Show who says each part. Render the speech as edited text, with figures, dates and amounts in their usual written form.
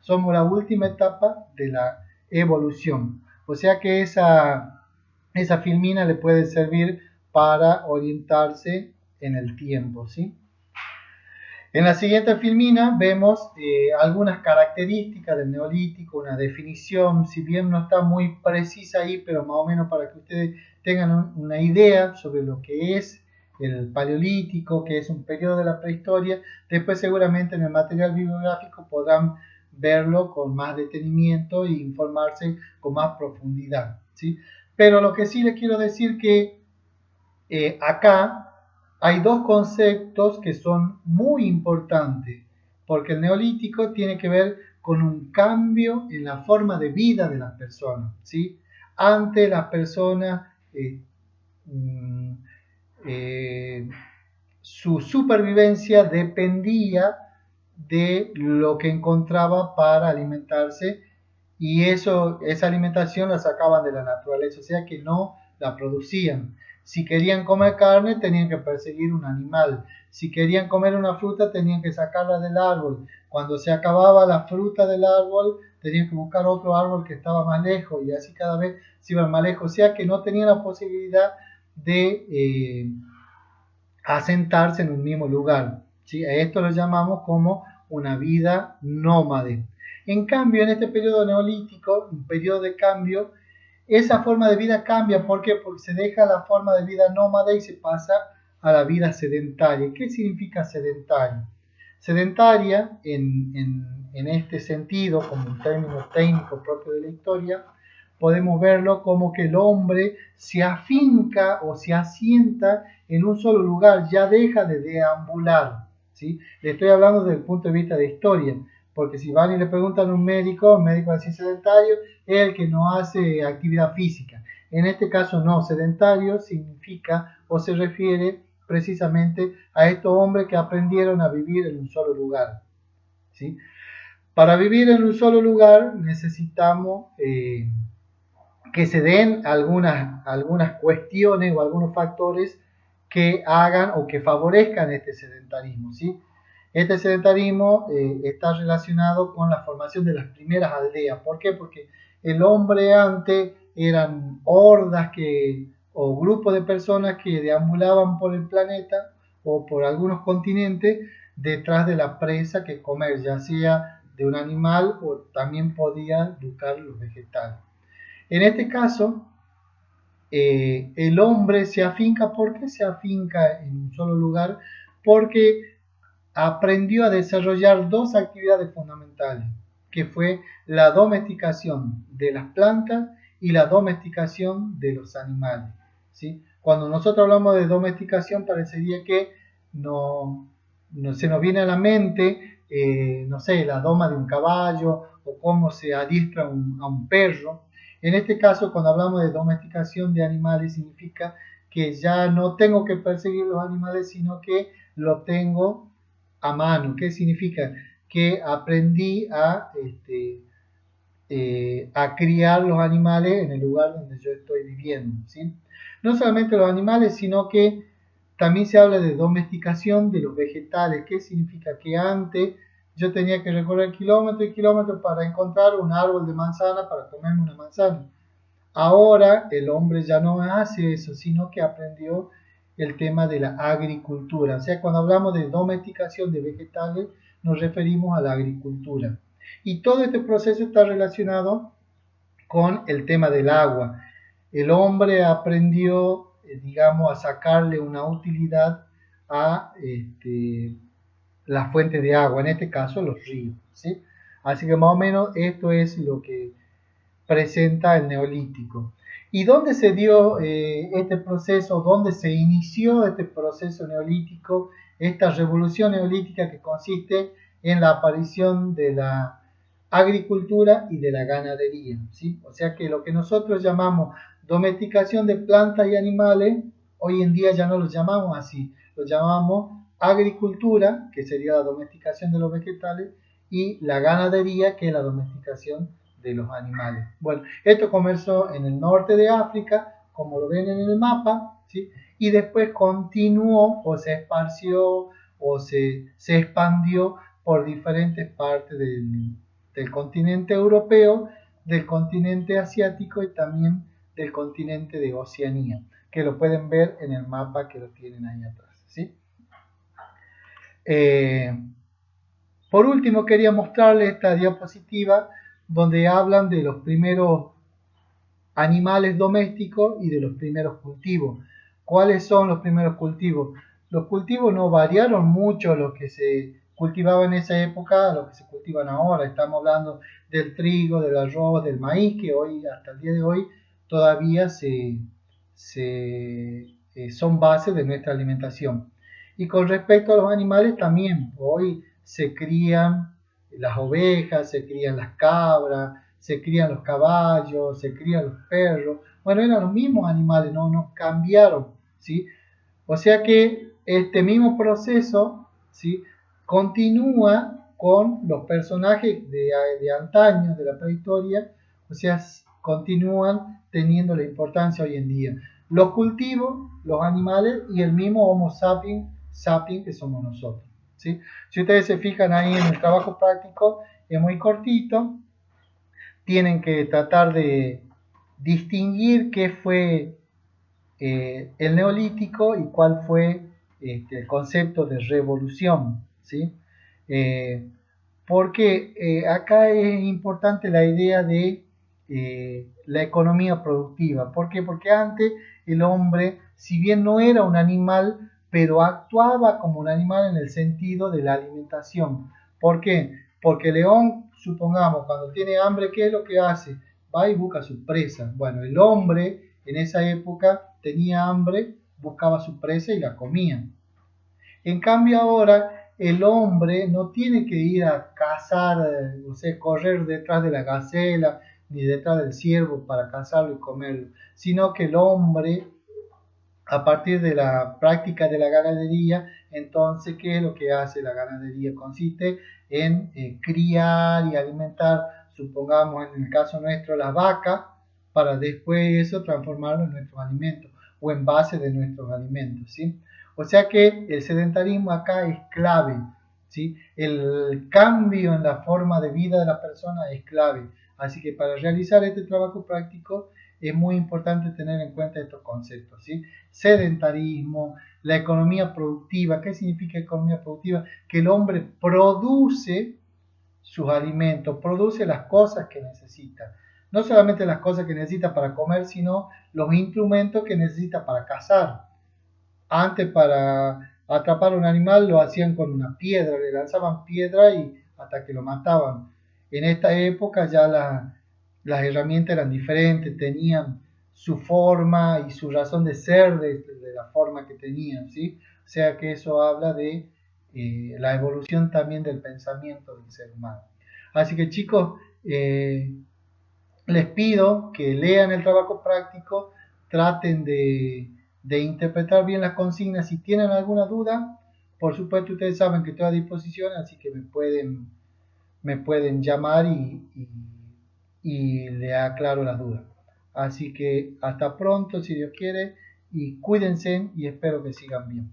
Speaker 1: somos la última etapa de la evolución. O sea que esa filmina le puede servir para orientarse en el tiempo, ¿sí? En la siguiente filmina vemos algunas características del neolítico, una definición, si bien no está muy precisa ahí, pero más o menos para que ustedes tengan una idea sobre lo que es el paleolítico, que es un periodo de la prehistoria. Después seguramente en el material bibliográfico podrán verlo con más detenimiento e informarse con más profundidad, ¿sí? Pero lo que sí les quiero decir que acá hay dos conceptos que son muy importantes, porque el neolítico tiene que ver con un cambio en la forma de vida de las personas, ¿sí? Antes las personas, mm, eh, su supervivencia dependía de lo que encontraba para alimentarse y esa alimentación la sacaban de la naturaleza, o sea que no la producían. Si querían comer carne, tenían que perseguir un animal. Si querían comer una fruta, tenían que sacarla del árbol. Cuando se acababa la fruta del árbol, tenían que buscar otro árbol que estaba más lejos y así cada vez se iban más lejos. O sea que no tenían la posibilidad de asentarse en un mismo lugar, ¿sí? A esto lo llamamos como una vida nómade. En cambio, en este periodo neolítico, un periodo de cambio, esa forma de vida cambia. ¿Por qué? Porque se deja la forma de vida nómade y se pasa a la vida sedentaria. ¿Qué significa sedentaria? Sedentaria, en este sentido, como un término técnico propio de la historia, podemos verlo como que el hombre se afinca o se asienta en un solo lugar, ya deja de deambular, ¿sí? Le estoy hablando desde el punto de vista de historia, porque si van y le preguntan a un médico así sedentario, es el que no hace actividad física. En este caso no, sedentario significa o se refiere precisamente a estos hombres que aprendieron a vivir en un solo lugar, ¿sí? Para vivir en un solo lugar necesitamos que se den algunas cuestiones o algunos factores que hagan o que favorezcan este sedentarismo, ¿sí? Este sedentarismo está relacionado con la formación de las primeras aldeas. ¿Por qué? Porque el hombre antes eran hordas o grupos de personas que deambulaban por el planeta o por algunos continentes detrás de la presa que comer, ya sea de un animal o también podía buscar los vegetales. En este caso, el hombre se afinca. ¿Por qué se afinca en un solo lugar? Porque aprendió a desarrollar dos actividades fundamentales, que fue la domesticación de las plantas y la domesticación de los animales, ¿sí? Cuando nosotros hablamos de domesticación, parecería que no se nos viene a la mente, no sé, la doma de un caballo o cómo se adiestra a un perro. En este caso, cuando hablamos de domesticación de animales, significa que ya no tengo que perseguir los animales, sino que lo tengo a mano. ¿Qué significa? Que aprendí a criar los animales en el lugar donde yo estoy viviendo, ¿sí? No solamente los animales, sino que también se habla de domesticación de los vegetales. ¿Qué significa? Que antes yo tenía que recorrer kilómetros y kilómetros para encontrar un árbol de manzana para comerme una manzana. Ahora el hombre ya no hace eso, sino que aprendió el tema de la agricultura. O sea, cuando hablamos de domesticación de vegetales, nos referimos a la agricultura. Y todo este proceso está relacionado con el tema del agua. El hombre aprendió, digamos, a sacarle una utilidad a las fuentes de agua, en este caso los ríos, ¿sí? Así que más o menos esto es lo que presenta el neolítico. ¿Y dónde se dio este proceso? ¿Dónde se inició este proceso neolítico? Esta revolución neolítica que consiste en la aparición de la agricultura y de la ganadería, ¿sí? O sea que lo que nosotros llamamos domesticación de plantas y animales, hoy en día ya no lo llamamos así, lo llamamos agricultura, que sería la domesticación de los vegetales, y la ganadería, que es la domesticación de los animales. Bueno, esto comenzó en el norte de África, como lo ven en el mapa, ¿sí? Y después continuó o se esparció o se expandió por diferentes partes del continente europeo, del continente asiático y también del continente de Oceanía, que lo pueden ver en el mapa que lo tienen ahí atrás, ¿sí? Por último, quería mostrarles esta diapositiva donde hablan de los primeros animales domésticos y de los primeros cultivos. ¿Cuáles son los primeros cultivos? Los cultivos no variaron mucho lo que se cultivaba en esa época a lo que se cultivan ahora. Estamos hablando del trigo, del arroz, del maíz, que hoy, hasta el día de hoy, todavía son bases de nuestra alimentación. Y con respecto a los animales también, hoy se crían las ovejas, se crían las cabras, se crían los caballos, se crían los perros. Bueno, eran los mismos animales, no cambiaron, ¿sí? O sea que este mismo proceso, ¿sí?, continúa con los personajes de antaño, de la prehistoria, o sea, continúan teniendo la importancia hoy en día. Los cultivos, los animales y el mismo Homo sapiens, que somos nosotros, ¿sí? Si ustedes se fijan ahí en el trabajo práctico, es muy cortito, tienen que tratar de distinguir qué fue el neolítico y cuál fue el concepto de revolución, ¿sí? Eh, porque acá es importante la idea de la economía productiva. ¿Por qué? Porque antes el hombre, si bien no era un animal, pero actuaba como un animal en el sentido de la alimentación. ¿Por qué? Porque el león, supongamos, cuando tiene hambre, ¿qué es lo que hace? Va y busca su presa. Bueno, el hombre en esa época tenía hambre, buscaba su presa y la comía. En cambio ahora el hombre no tiene que ir a cazar, no sé, correr detrás de la gacela ni detrás del ciervo para cazarlo y comerlo, sino que el hombre, a partir de la práctica de la ganadería, entonces, ¿qué es lo que hace la ganadería? Consiste en criar y alimentar, supongamos en el caso nuestro, las vacas, para después eso transformarlo en nuestros alimentos o en base de nuestros alimentos, ¿sí? O sea que el sedentarismo acá es clave, ¿sí? El cambio en la forma de vida de la persona es clave. Así que para realizar este trabajo práctico es muy importante tener en cuenta estos conceptos, ¿sí? Sedentarismo, la economía productiva. ¿Qué significa economía productiva? Que el hombre produce sus alimentos, produce las cosas que necesita. No solamente las cosas que necesita para comer, sino los instrumentos que necesita para cazar. Antes, para atrapar un animal lo hacían con una piedra, le lanzaban piedra y hasta que lo mataban. En esta época ya las herramientas eran diferentes, tenían su forma y su razón de ser de la forma que tenían, ¿sí? O sea que eso habla de la evolución también del pensamiento del ser humano. Así que chicos, les pido que lean el trabajo práctico, traten de interpretar bien las consignas. Si tienen alguna duda, por supuesto ustedes saben que estoy a disposición, así que me pueden llamar y le aclaro las dudas. Así que hasta pronto, si Dios quiere, y cuídense y espero que sigan bien.